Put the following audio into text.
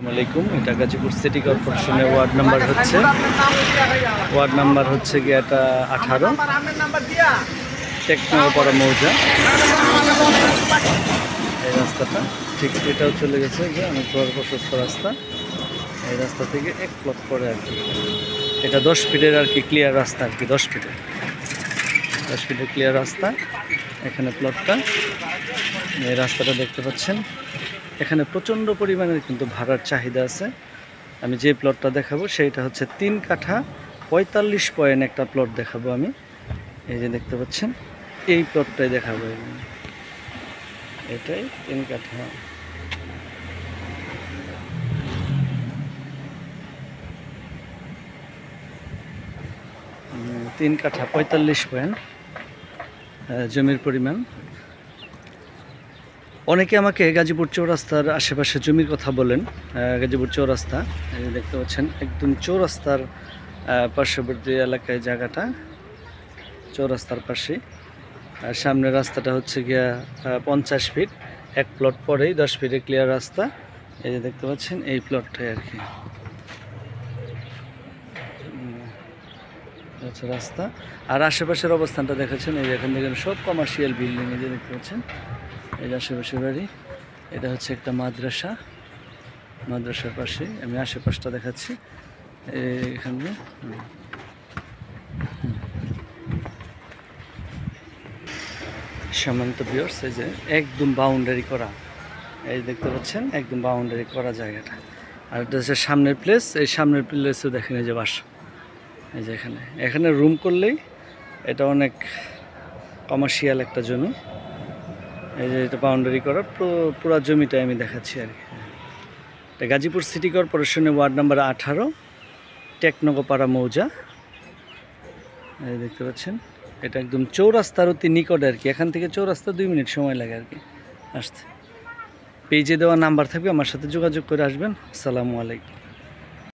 আসসালামাইকুম। এটা গাজীপুর সিটি কর্পোরেশনের ওয়ার্ড নাম্বার হচ্ছে গিয়ে এটা 18 টেকনোপাড়া মৌজা। এই রাস্তাটা ঠিক এটাও চলে গেছে যে অনেক বড় প্রশস্ত রাস্তা। এই রাস্তা থেকে এক প্লট পরে আর কি এটা 10 ফিটের আর কি ক্লিয়ার রাস্তা আর কি 10 ফিটের ক্লিয়ার রাস্তা। এখানে প্লটটা এই রাস্তাটা দেখতে পাচ্ছেন। এখানে প্রচণ্ড পরিমাণের কিন্তু ভাড়ার চাহিদা আছে। আমি যে প্লটটা দেখাবো সেইটা হচ্ছে 3 কাঠা 45 পয়েন্ট একটা প্লট দেখাবো আমি। এই যে দেখতে পাচ্ছেন এই প্লটটাই দেখাবো। এটাই 3 কাঠা। 3 কাঠা 45 পয়েন্ট জমির পরিমাণ। অনেকে আমাকে গাজীপুর চৌরাস্তার আশেপাশে জমির কথা বলেন। গাজীপুর চৌরাস্তা দেখতে পাচ্ছেন একদম চৌরাস্তার পার্শ্ববর্তী এলাকায় জায়গাটা, চৌরাস্তার পাশে। আর সামনের রাস্তাটা হচ্ছে গিয়া 50 ফিট, এক প্লট পরেই 10 ফিটের ক্লিয়ার রাস্তা। এই যে দেখতে পাচ্ছেন এই প্লটটাই আর কি হচ্ছে রাস্তা। আর আশেপাশের অবস্থানটা দেখাচ্ছেন এই যে এখান থেকে সব কমার্শিয়াল বিল্ডিং। এই যে দেখতে পাচ্ছেন এই যে আশেপাশে বাড়ি। এটা হচ্ছে একটা মাদ্রাসার পাশে আমি আশেপাশটা দেখাচ্ছি। এখানে সীমান্ত ভিউয়ার্স, এই যে একদম বাউন্ডারি করা, এই দেখতে পাচ্ছেন একদম বাউন্ডারি করা জায়গাটা। আর এটা হচ্ছে সামনের প্লেস। এই সামনের প্লেসও দেখেন এই যে বাসা। এই যে এখানে রুম করলেই এটা অনেক কমার্শিয়াল একটা জমি। এই যে এটা বাউন্ডারি করার পুরো জমিটা আমি দেখাচ্ছি আর কি। এটা গাজীপুর সিটি কর্পোরেশনের ওয়ার্ড নাম্বার 18 টেকনোপাড়া মৌজা। এই দেখতে পাচ্ছেন এটা একদম চৌরাস্তার অতি নিকটে আর কি। এখান থেকে চৌরাস্তা 2 মিনিট সময় লাগে আর কি আসতে। পেজে দেওয়া নাম্বার থাকবে, আমার সাথে যোগাযোগ করে আসবেন। আসসালামু আলাইকুম।